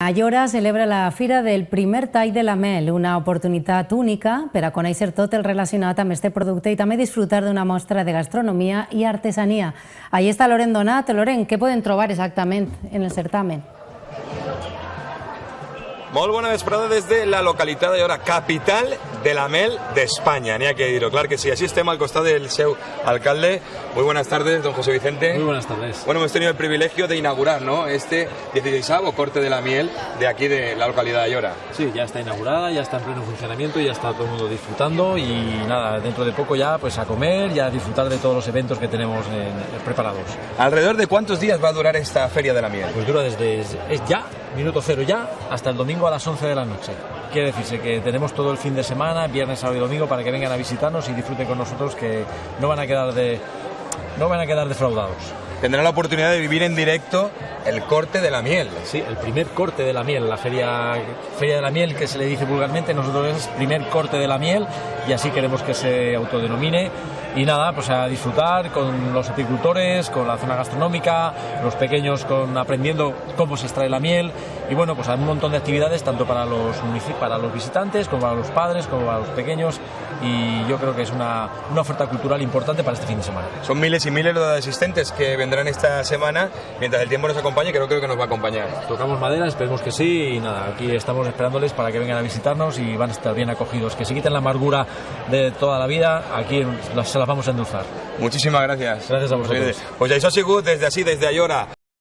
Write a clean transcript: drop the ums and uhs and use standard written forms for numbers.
Ayora celebra la Fira del primer tall de la mel, una oportunitat única per a conèixer tot el relacionat amb este producte i també disfrutar d'una mostra de gastronomia i artesania. Ahí està Loren Donat. Loren, què poden trobar exactament en el certamen? Molt bona vesprada des de la localitat d'Ayora, capital de la mel d'Espanya, n'hi ha que dir-ho, clar que sí. Així estem al costat del seu alcalde. Muy buenas tardes, don José Vicente. Muy buenas tardes. Bueno, hemos tenido el privilegio de inaugurar, ¿no?, este 16º corte de la miel de aquí de la localidad de Ayora. Sí, ya está inaugurada, ya está en pleno funcionamiento, ya está todo el mundo disfrutando y nada, dentro de poco ya pues a comer y a disfrutar de todos los eventos que tenemos preparados. ¿Alrededor de cuántos días va a durar esta feria de la miel? Pues dura desde minuto cero ya, hasta el domingo a las 11 de la noche. Quiere decirse que tenemos todo el fin de semana, viernes, sábado y domingo, para que vengan a visitarnos y disfruten con nosotros, que no van a quedar defraudados. Tendrán la oportunidad de vivir en directo el corte de la miel. Sí, el primer corte de la miel, la feria de la miel, que se le dice vulgarmente, nosotros es primer corte de la miel y así queremos que se autodenomine. Y nada, pues a disfrutar con los apicultores, con la zona gastronómica, los pequeños aprendiendo cómo se extrae la miel. Y bueno, pues hay un montón de actividades tanto para los visitantes, como para los padres, como para los pequeños. Y yo creo que es una oferta cultural importante para este fin de semana. Son miles y miles de asistentes que vendrán esta semana. Mientras el tiempo nos acompañe, creo que nos va a acompañar. Tocamos madera, esperemos que sí. Y nada, aquí estamos esperándoles para que vengan a visitarnos y van a estar bien acogidos. Que se quiten la amargura de toda la vida, aquí se las vamos a endulzar. Muchísimas gracias. Gracias a vosotros. Pues ja això ha sigut des d'ací, des d'Ayora.